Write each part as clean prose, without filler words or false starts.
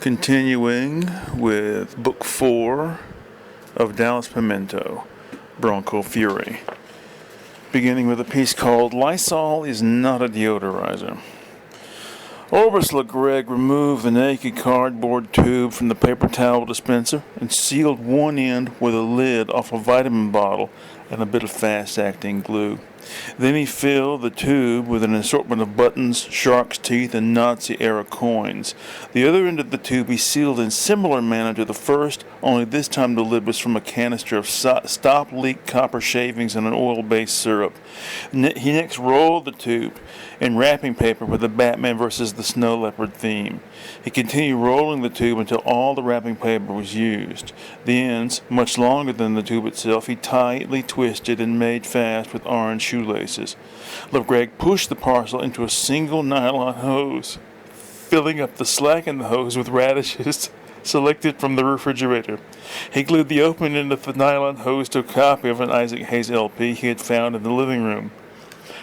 Continuing with Book 4 of Dallas Pimiento, Bronco Fury. Beginning with a piece called Lysol is Not a Deodorizer. Orbis LeGreg removed the naked cardboard tube from the paper towel dispenser and sealed one end with a lid off a vitamin bottle and a bit of fast-acting glue. Then he filled the tube with an assortment of buttons, shark's teeth, and Nazi-era coins. The other end of the tube he sealed in similar manner to the first, only this time the lid was from a canister of stop-leak copper shavings and an oil-based syrup. He next rolled the tube in wrapping paper with the Batman vs. the Snow Leopard theme. He continued rolling the tube until all the wrapping paper was used. The ends, much longer than the tube itself, he tightly twisted and made fast with orange shoelaces. LeGreg pushed the parcel into a single nylon hose, filling up the slack in the hose with radishes selected from the refrigerator. He glued the open end of the nylon hose to a copy of an Isaac Hayes LP he had found in the living room.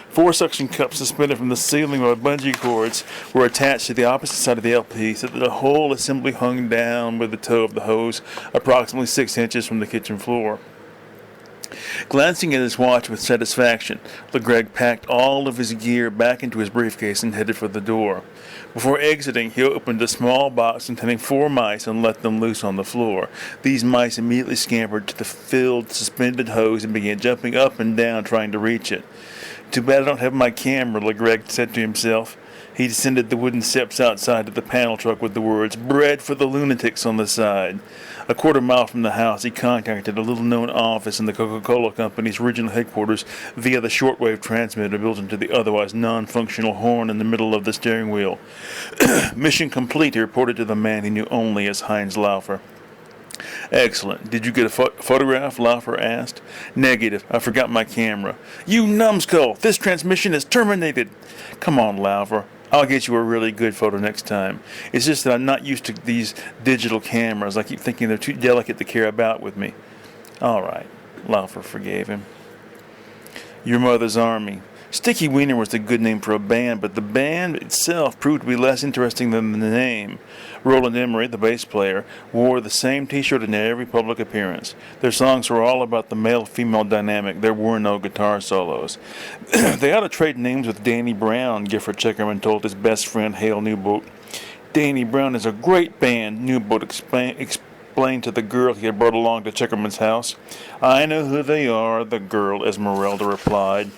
4 suction cups suspended from the ceiling by bungee cords were attached to the opposite side of the LP so that the whole assembly hung down with the toe of the hose approximately 6 inches from the kitchen floor. Glancing at his watch with satisfaction, LeGreg packed all of his gear back into his briefcase and headed for the door. Before exiting, he opened a small box containing 4 mice and let them loose on the floor. These mice immediately scampered to the filled, suspended hose and began jumping up and down trying to reach it. "Too bad I don't have my camera," LeGreg said to himself. He descended the wooden steps outside to the panel truck with the words, "Bread for the lunatics," on the side. A quarter mile from the house, he contacted a little-known office in the Coca-Cola Company's regional headquarters via the shortwave transmitter built into the otherwise non-functional horn in the middle of the steering wheel. "Mission complete," he reported to the man he knew only as Heinz Laufer. "Excellent. Did you get a photograph?" Laufer asked. "Negative. I forgot my camera." "You numbskull! This transmission is terminated!" "Come on, Laufer. I'll get you a really good photo next time. It's just that I'm not used to these digital cameras. I keep thinking they're too delicate to carry about with me." "All right." Laufer forgave him. Your Mother's Army. Sticky Wiener was a good name for a band, but the band itself proved to be less interesting than the name. Roland Emery, the bass player, wore the same t-shirt in every public appearance. Their songs were all about the male-female dynamic. There were no guitar solos. "They ought to trade names with Danny Brown," Gifford Checkerman told his best friend Hale Newbolt. "Danny Brown is a great band," Newbolt explained to the girl he had brought along to Checkerman's house. "I know who they are," the girl Esmeralda replied.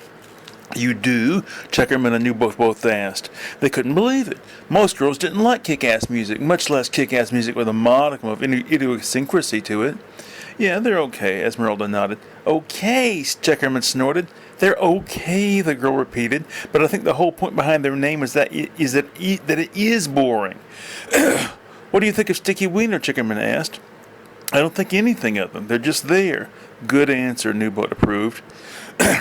"You do?" Checkerman and Newbolt both asked. They couldn't believe it. Most girls didn't like kick-ass music, much less kick-ass music with a modicum of idiosyncrasy to it. "Yeah, they're okay," Esmeralda nodded. "Okay," Checkerman snorted. "They're okay," the girl repeated. "But I think the whole point behind their name is that it is boring." "What do you think of Sticky Wiener?" Checkerman asked. "I don't think anything of them. They're just there." "Good answer," Newbolt approved.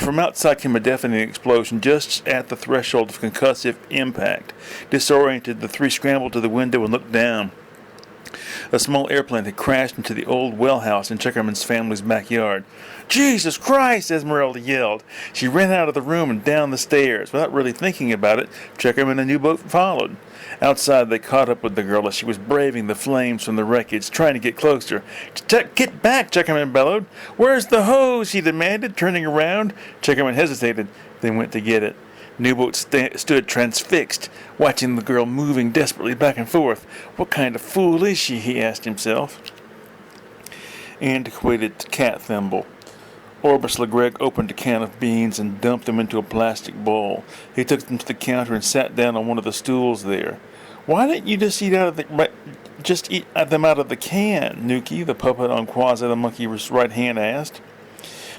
From outside came a deafening explosion just at the threshold of concussive impact. Disoriented, the three scrambled to the window and looked down. A small airplane had crashed into the old well house in Checkerman's family's backyard. "Jesus Christ!" Esmeralda yelled. She ran out of the room and down the stairs. Without really thinking about it, Checkerman and Newbolt followed. Outside, they caught up with the girl as she was braving the flames from the wreckage, trying to get closer. "Get back!" Checkerman bellowed. "Where's the hose?" he demanded, turning around. Checkerman hesitated, then went to get it. Newbolt stood transfixed, watching the girl moving desperately back and forth. "What kind of fool is she?" he asked himself. Antiquated cat thimble. Orbis LeGreg opened a can of beans and dumped them into a plastic bowl. He took them to the counter and sat down on one of the stools there. "Why didn't you just eat them out of the can?" Nuki, the puppet on Quasi the monkey's right hand, asked.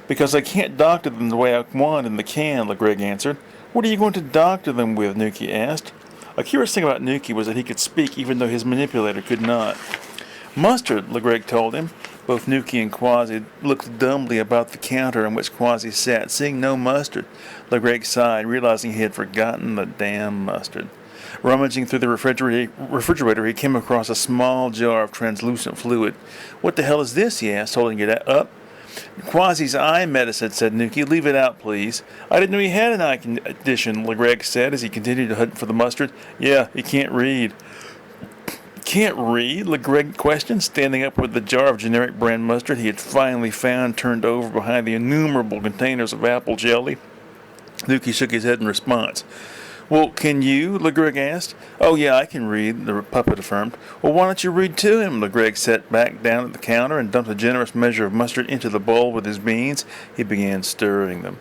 "Because I can't doctor them the way I want in the can," LeGreg answered. "What are you going to doctor them with?" Nuki asked. A curious thing about Nuki was that he could speak even though his manipulator could not. "Mustard," LeGreg told him. Both Nuki and Quasi looked dumbly about the counter on which Quasi sat, seeing no mustard. LeGreg sighed, realizing he had forgotten the damn mustard. Rummaging through the refrigerator, he came across a small jar of translucent fluid. "What the hell is this?" he asked, holding it up. "Quasi's eye medicine," said Nuki. "Leave it out, please." "I didn't know he had an eye condition," LeGreg said as he continued to hunt for the mustard. "Yeah, he can't read." Can't read? LeGreg questioned, standing up with the jar of generic brand mustard he had finally found turned over behind the innumerable containers of apple jelly. Lukey shook his head in response. Well, can you? LeGreg asked. Oh, yeah, I can read, the puppet affirmed. Well, why don't you read to him? LeGreg sat back down at the counter and dumped a generous measure of mustard into the bowl with his beans. He began stirring them.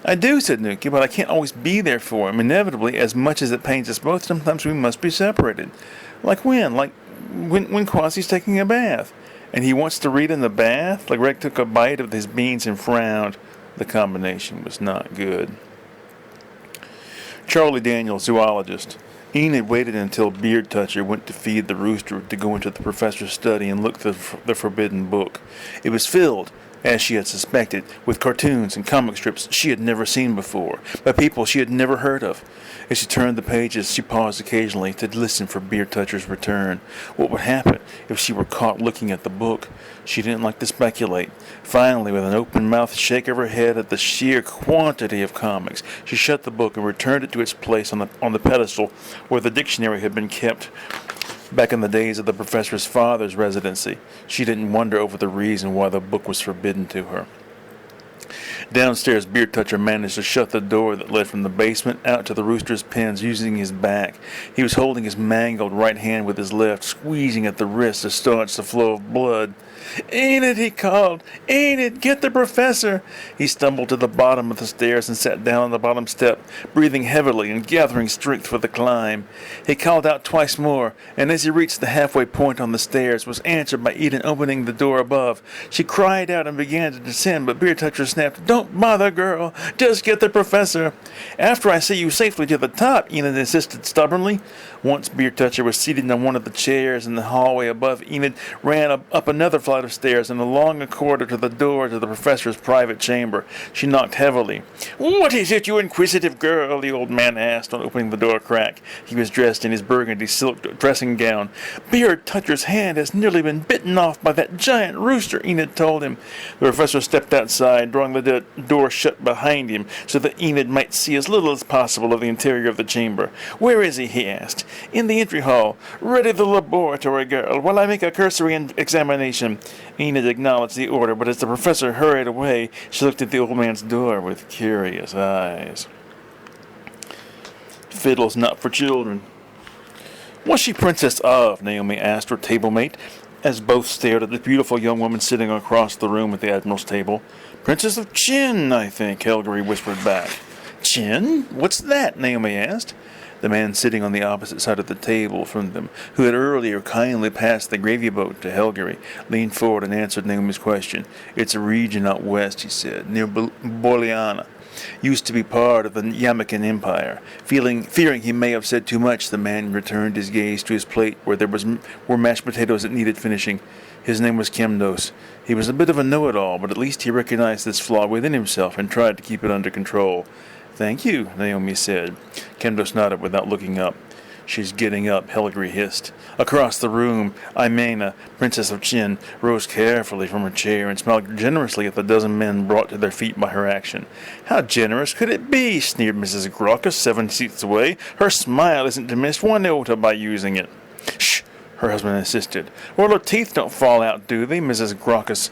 I do, said Nuki, but I can't always be there for him. Inevitably, as much as it pains us both, sometimes we must be separated. Like when? Like when Quasi's taking a bath. And he wants to read in the bath? LeGreg took a bite of his beans and frowned. The combination was not good. Charlie Daniel, zoologist. Enid waited until Beard Toucher went to feed the rooster to go into the professor's study and look through the forbidden book. It was filled, as she had suspected, with cartoons and comic strips she had never seen before, by people she had never heard of. As she turned the pages, she paused occasionally to listen for Beard Toucher's return. What would happen if she were caught looking at the book? She didn't like to speculate. Finally, with an open-mouthed shake of her head at the sheer quantity of comics, she shut the book and returned it to its place on the pedestal where the dictionary had been kept back in the days of the professor's father's residency. She didn't wonder over the reason why the book was forbidden to her. Downstairs, Beard Toucher managed to shut the door that led from the basement out to the rooster's pens using his back. He was holding his mangled right hand with his left, squeezing at the wrist to staunch the flow of blood. Enid, he called. Enid, get the professor. He stumbled to the bottom of the stairs and sat down on the bottom step, breathing heavily and gathering strength for the climb. He called out twice more, and as he reached the halfway point on the stairs, was answered by Enid opening the door above. She cried out and began to descend, but Beard Toucher snapped, Don't bother, girl. Just get the professor. After I see you safely to the top, Enid insisted stubbornly. Once Beard Toucher was seated on one of the chairs in the hallway above, Enid ran up another flight of stairs and along a corridor to the door to the professor's private chamber. She knocked heavily. What is it, you inquisitive girl? The old man asked on opening the door crack. He was dressed in his burgundy silk dressing gown. Beard Toucher's hand has nearly been bitten off by that giant rooster, Enid told him. The professor stepped outside, drawing the door shut behind him so that Enid might see as little as possible of the interior of the chamber. Where is he asked. In the entry hall. Ready the laboratory, girl, while I make a cursory examination. Enid acknowledged the order, but as the professor hurried away, she looked at the old man's door with curious eyes. Fiddle's not for children. What's she princess of? Naomi asked her table-mate, as both stared at the beautiful young woman sitting across the room at the Admiral's table. Princess of Chin, I think, Helgary whispered back. Chin? What's that? Naomi asked. The man sitting on the opposite side of the table from them, who had earlier kindly passed the gravy boat to Helgary, leaned forward and answered Naomi's question. It's a region out west, he said, near Boliana. Used to be part of the Yamakan Empire. Fearing he may have said too much, the man returned his gaze to his plate where there were mashed potatoes that needed finishing. His name was Kemdos. He was a bit of a know-it-all, but at least he recognized this flaw within himself and tried to keep it under control. Thank you, Naomi said. Kemdos nodded without looking up. She's getting up, Helgary hissed. Across the room, Imena, Princess of Chin, rose carefully from her chair and smiled generously at the dozen men brought to their feet by her action. How generous could it be? Sneered Mrs. Graucus 7 seats away. Her smile isn't diminished one iota by using it. Shh! Her husband insisted. Well, her teeth don't fall out, do they? Mrs. Graucus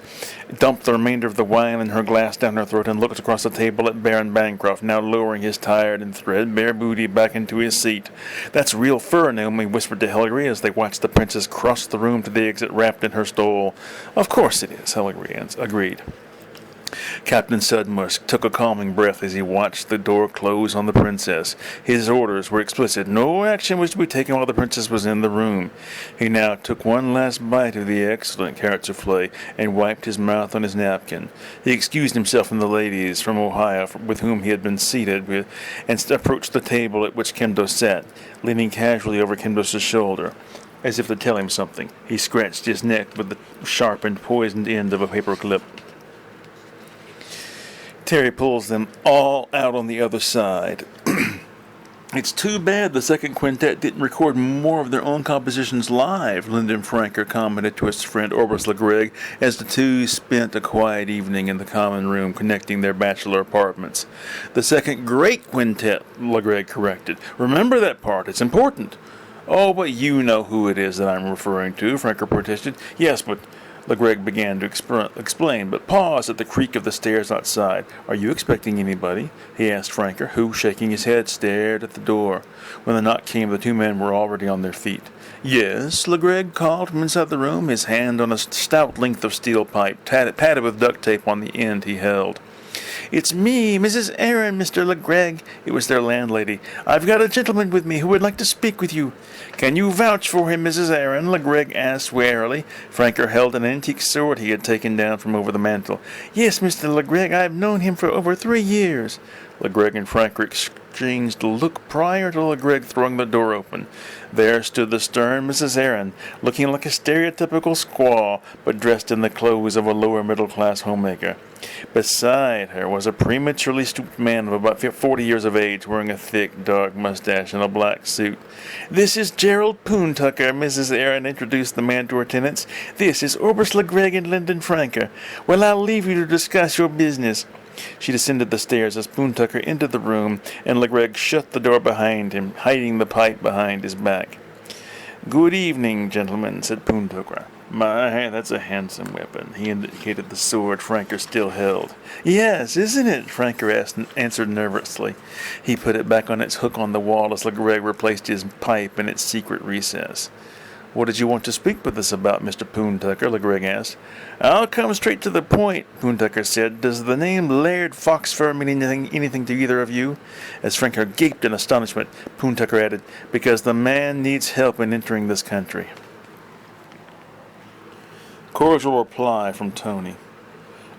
dumped the remainder of the wine in her glass down her throat and looked across the table at Baron Bancroft, now lowering his tired and threadbare booty back into his seat. That's real fur, Naomi whispered to Helgary as they watched the princess cross the room to the exit wrapped in her stole. Of course it is, Helgary agreed. Captain Sudmusk took a calming breath as he watched the door close on the princess. His orders were explicit. No action was to be taken while the princess was in the room. He now took one last bite of the excellent carrot souffle and wiped his mouth on his napkin. He excused himself from the ladies from Ohio with whom he had been seated and approached the table at which Kemdos sat, leaning casually over Kemdos' shoulder. As if to tell him something, he scratched his neck with the sharpened, poisoned end of a paper clip. Terry pulls them all out on the other side. It's too bad the second quintet didn't record more of their own compositions live, Lyndon Franker commented to his friend Orbis LeGreg as the two spent a quiet evening in the common room connecting their bachelor apartments. The second great quintet, LeGreg corrected. Remember that part, it's important. Oh, but you know who it is that I'm referring to, Franker protested. Yes, but LeGreg began to explain, but paused at the creak of the stairs outside. Are you expecting anybody? He asked Franker, who, shaking his head, stared at the door. When the knock came, the two men were already on their feet. Yes, LeGreg called from inside the room, his hand on a stout length of steel pipe, padded with duct tape on the end he held. It's me, Mrs. Aaron, Mr. LeGreg. It was their landlady. I've got a gentleman with me who would like to speak with you. Can you vouch for him, Mrs. Aaron? LeGreg asked warily. Franker held an antique sword he had taken down from over the mantel. Yes, Mr. LeGreg, I've known him for over 3 years. LeGreg and Franker exchanged a look prior to LeGreg throwing the door open. There stood the stern Mrs. Aaron, looking like a stereotypical squaw, but dressed in the clothes of a lower middle-class homemaker. Beside her was a prematurely stooped man of about 40 years of age, wearing a thick, dark mustache and a black suit. This is Gerald Poontucker, Mrs. Aaron introduced the man to her tenants. This is Oberst LeGreg and Lyndon Franker. Well, I'll leave you to discuss your business. She descended the stairs as Poontucker entered the room, and LeGreg shut the door behind him, hiding the pipe behind his back. Good evening, gentlemen, said Poontucker. My, that's a handsome weapon. He indicated the sword Franker still held. Yes, isn't it? Franker answered nervously. He put it back on its hook on the wall as LeGreg replaced his pipe in its secret recess. What did you want to speak with us about, Mr. Poontucker? LeGreg asked. I'll come straight to the point, Poontucker said. Does the name Laird Foxfur mean anything to either of you? As Franker gaped in astonishment, Poontucker added, because the man needs help in entering this country. Cordial reply from Tony.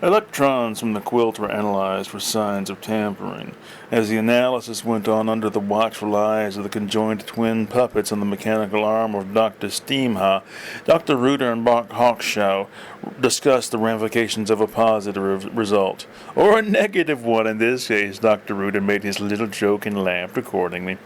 Electrons from the quilt were analyzed for signs of tampering. As the analysis went on under the watchful eyes of the conjoined twin puppets on the mechanical arm of Dr. Steamha, Dr. Reuter and Bach Hawkshaw discussed the ramifications of a positive result, or a negative one in this case. Dr. Reuter made his little joke and laughed accordingly.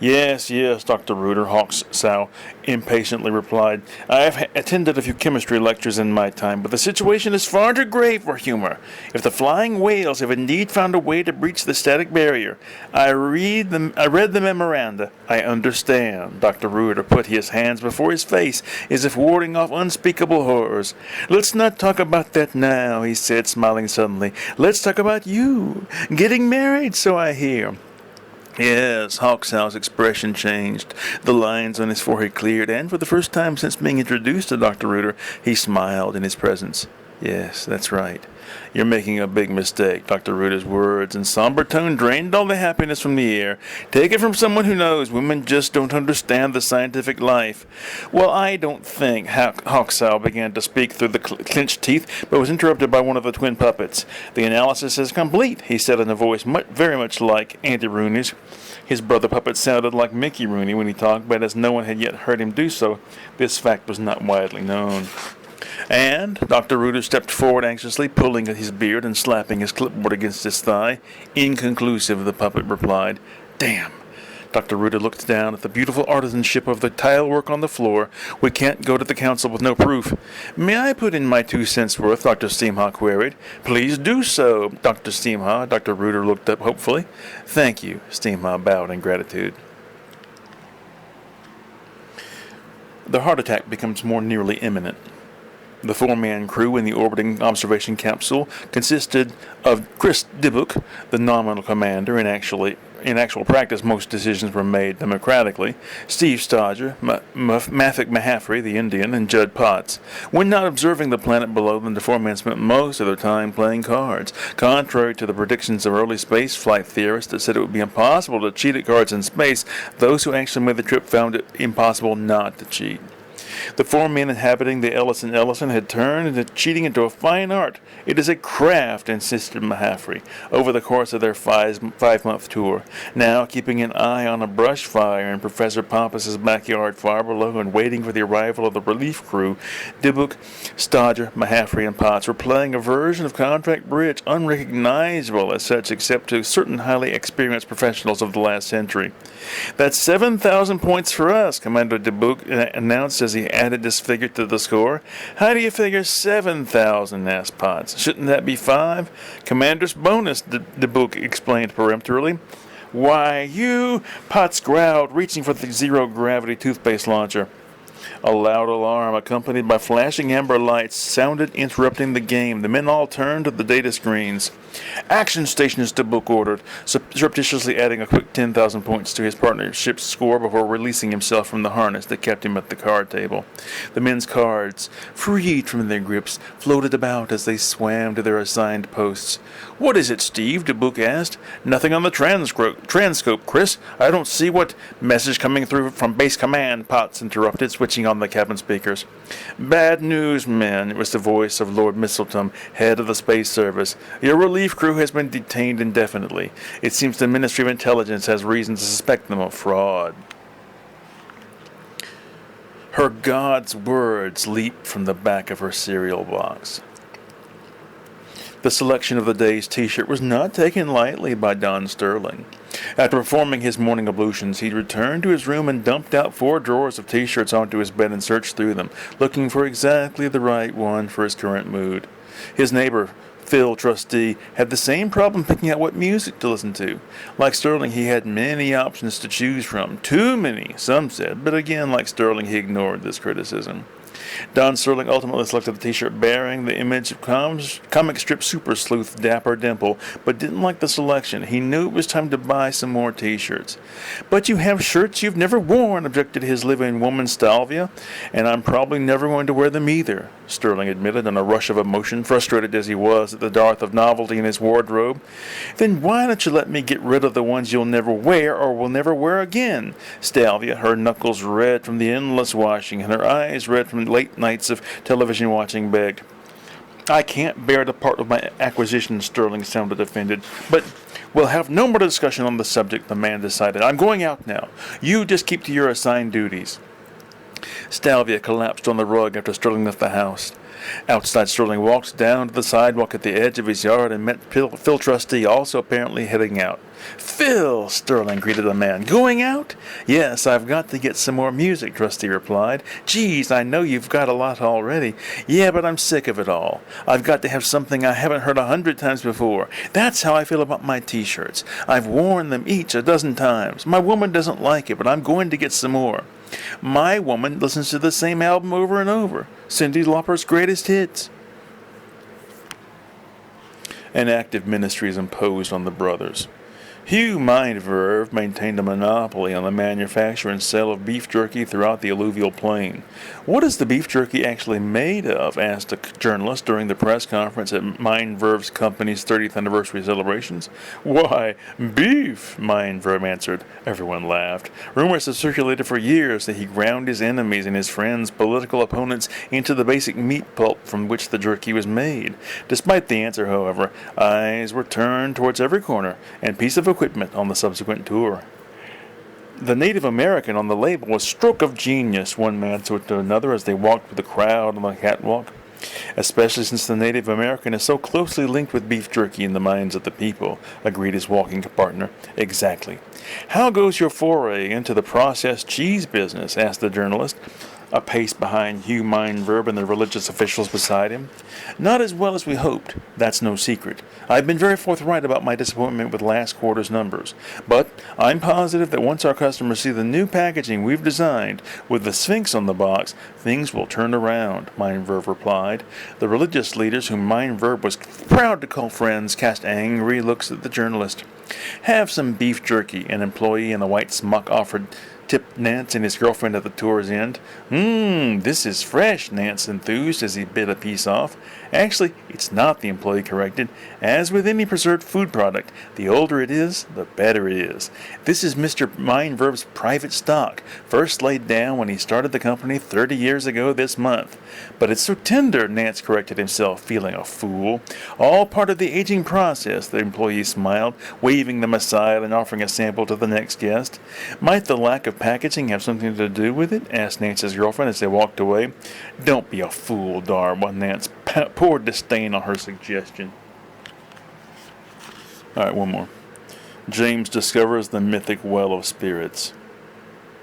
Yes, Dr. Reuter, Hawkshaw impatiently replied. I have attended a few chemistry lectures in my time, but the situation is far too grave for humor. If the flying whales have indeed found a way to breach the static barrier, I read the memoranda. I understand. Dr. Reuter put his hands before his face as if warding off unspeakable horrors. Let's not talk about that now, he said, smiling suddenly. Let's talk about you. Getting married, so I hear. Yes, Hawkshaw's expression changed. The lines on his forehead cleared, and for the first time since being introduced to Dr. Reuter, he smiled in his presence. Yes, that's right. You're making a big mistake. Dr. Reuter's words and somber tone drained all the happiness from the air. Take it from someone who knows. Women just don't understand the scientific life. Well, I don't think. Hawkshaw began to speak through the clenched teeth, but was interrupted by one of the twin puppets. The analysis is complete, he said in a voice very much like Auntie Rooney's. His brother puppet sounded like Mickey Rooney when he talked, but as no one had yet heard him do so, this fact was not widely known. And Dr. Reuter stepped forward anxiously, pulling at his beard and slapping his clipboard against his thigh. Inconclusive, the puppet replied. Damn. Dr. Reuter looked down at the beautiful artisanship of the tile work on the floor. We can't go to the council with no proof. May I put in my 2 cents worth? Dr. Steamha queried. Please do so, Dr. Steamha. Dr. Reuter looked up hopefully. Thank you. Steamha bowed in gratitude. The heart attack becomes more nearly imminent. The 4-man crew in the orbiting observation capsule consisted of Chris Dibbock, the nominal commander, and in actual practice most decisions were made democratically, Steve Stodger, Mathick Mahaffrey, the Indian, and Judd Potts. When not observing the planet below them, the 4-men spent most of their time playing cards. Contrary to the predictions of early space flight theorists that said it would be impossible to cheat at cards in space, those who actually made the trip found it impossible not to cheat. The 4 men inhabiting the Ellison had turned cheating into a fine art. It is a craft, insisted Mahaffrey, over the course of their 5-month tour. Now, keeping an eye on a brush fire in Professor Pompus's backyard far below and waiting for the arrival of the relief crew, Dibbock, Stodger, Mahaffrey, and Potts were playing a version of contract bridge unrecognizable as such except to certain highly experienced professionals of the last century. That's 7,000 points for us, Commander Dibbock announced as he added this figure to the score. How do you figure 7,000? Asked Potts. Shouldn't that be 5? Commander's bonus, Dibbock explained peremptorily. Why, you! Potts growled, reaching for the zero-gravity toothpaste launcher. A loud alarm, accompanied by flashing amber lights, sounded, interrupting the game. The men all turned to the data screens. Action stations, Dubuque ordered, surreptitiously adding a quick 10,000 points to his partnership's score before releasing himself from the harness that kept him at the card table. The men's cards, freed from their grips, floated about as they swam to their assigned posts. "What is it, Steve?" Dubuque asked. "Nothing on the transcope, Chris. I don't see what—" "Message coming through from base command," Potts interrupted, switching on the cabin speakers. "Bad news, men," it was the voice of Lord Misseltham, head of the Space Service. "Your relief crew has been detained indefinitely. It seems the Ministry of Intelligence has reason to suspect them of fraud." Her God's words leaped from the back of her cereal box. The selection of the day's T-shirt was not taken lightly by Don Sterling. After performing his morning ablutions, he returned to his room and dumped out 4 drawers of T-shirts onto his bed and searched through them, looking for exactly the right one for his current mood. His neighbor, Phil, trustee, had the same problem picking out what music to listen to. Like Sterling, he had many options to choose from. Too many, some said, but again, like Sterling, he ignored this criticism. Don Sterling ultimately selected the T-shirt bearing the image of comic strip super sleuth Dapper Dimple, but didn't like the selection. He knew it was time to buy some more T-shirts. "But you have shirts you've never worn," objected his living woman Stalvia, "and I'm probably never going to wear them either," Sterling admitted in a rush of emotion, frustrated as he was at the dearth of novelty in his wardrobe. "Then why don't you let me get rid of the ones you'll never wear or will never wear again?" Stalvia, her knuckles red from the endless washing and her eyes red from late nights of television watching, begged. "I can't bear to part with my acquisition," Sterling sounded offended. "But we'll have no more discussion on the subject," the man decided. "I'm going out now. You just keep to your assigned duties." Stalvia collapsed on the rug after Sterling left the house. Outside, Sterling walked down to the sidewalk at the edge of his yard and met Phil Trustee, also apparently heading out. "Phil," Sterling greeted the man. "Going out?" "Yes, I've got to get some more music," Trustee replied. "Geez, I know you've got a lot already." "Yeah, but I'm sick of it all. I've got to have something I haven't heard 100 times before. That's how I feel about my T-shirts. I've worn them each a dozen times. My woman doesn't like it, but I'm going to get some more. My woman listens to the same album over and over. Cyndi Lauper's greatest hits." An active ministry is imposed on the brothers. Hugh Mindverve maintained a monopoly on the manufacture and sale of beef jerky throughout the alluvial plain. "What is the beef jerky actually made of?" asked a journalist during the press conference at Mindverve's company's 30th anniversary celebrations. "Why, beef," Mindverve answered. Everyone laughed. Rumors have circulated for years that he ground his enemies and his friends' political opponents into the basic meat pulp from which the jerky was made. Despite the answer, however, eyes were turned towards every corner and piece of equipment on the subsequent tour. "The Native American on the label was stroke of genius," one man said to another as they walked with the crowd on the catwalk. "Especially since the Native American is so closely linked with beef jerky in the minds of the people," agreed his walking partner. "Exactly. How goes your foray into the processed cheese business?" asked the journalist, a pace behind Hugh Mindverbe and the religious officials beside him. "Not as well as we hoped. That's no secret. I've been very forthright about my disappointment with last quarter's numbers. But I'm positive that once our customers see the new packaging we've designed, with the Sphinx on the box, things will turn around," Mindverbe replied. The religious leaders, whom Mindverbe was proud to call friends, cast angry looks at the journalist. "Have some beef jerky," an employee in a white smock offered, tipped Nance and his girlfriend at the tour's end. This is fresh," Nance enthused as he bit a piece off. "Actually, it's not," the employee corrected. "As with any preserved food product, the older it is, the better it is. This is Mr. Mindverbe's private stock, first laid down when he started the company 30 years ago this month." "But it's so tender," Nance corrected himself, feeling a fool. "All part of the aging process," the employee smiled, waving them aside and offering a sample to the next guest. "Might the lack of packaging have something to do with it?" asked Nance's girlfriend as they walked away. "Don't be a fool, Darwa," Nance poured disdain on her suggestion. All right, one more. James discovers the mythic well of spirits.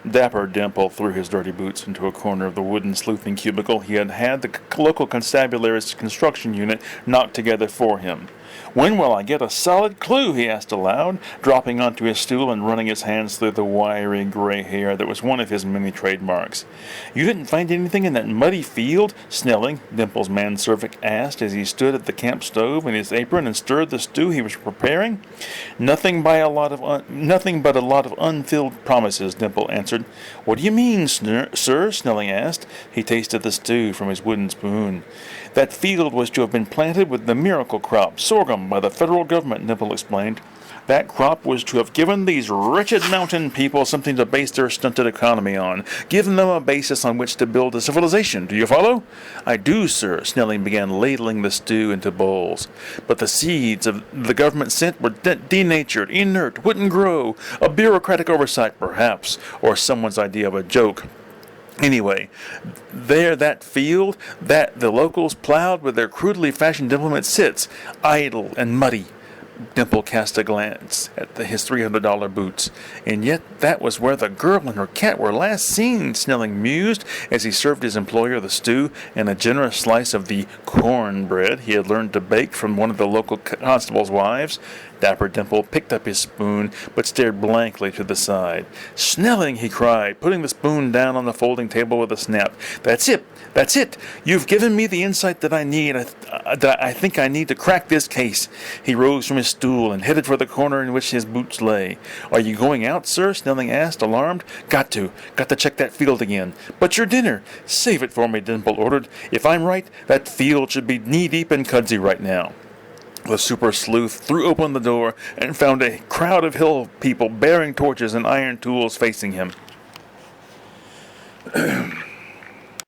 Dapper Dimple threw his dirty boots into a corner of the wooden sleuthing cubicle he had had the local constabulary's construction unit knocked together for him. "When will I get a solid clue?" he asked aloud, dropping onto his stool and running his hands through the wiry gray hair that was one of his many trademarks. "You didn't find anything in that muddy field?" Snelling, Dimple's manservant, asked as he stood at the camp stove in his apron and stirred the stew he was preparing. Nothing but a lot of unfilled promises," Dimple answered. "What do you mean, sir?" Snelling asked. He tasted the stew from his wooden spoon. "That field was to have been planted with the miracle crop, sorghum, by the federal government," Dimple explained. "That crop was to have given these wretched mountain people something to base their stunted economy on, given them a basis on which to build a civilization. Do you follow?" "I do, sir." Snelling began ladling the stew into bowls. "But the seeds of the government sent were denatured, inert, wouldn't grow. A bureaucratic oversight, perhaps, or someone's idea of a joke. Anyway, that field that the locals plowed with their crudely fashioned implements sits, idle and muddy." Dimple cast a glance at his $300 boots. "And yet that was where the girl and her cat were last seen," Snelling mused as he served his employer the stew and a generous slice of the cornbread he had learned to bake from one of the local constable's wives. Dapper Dimple picked up his spoon, but stared blankly to the side. "Snelling!" he cried, putting the spoon down on the folding table with a snap. That's it! You've given me the insight that I need. I think I need to crack this case." He rose from his stool and headed for the corner in which his boots lay. "Are you going out, sir?" Snelling asked, alarmed. Got to check that field again." "But your dinner." "Save it for me," Dimple ordered. "If I'm right, that field should be knee-deep in kudzu right now." The super sleuth threw open the door and found a crowd of hill people bearing torches and iron tools facing him.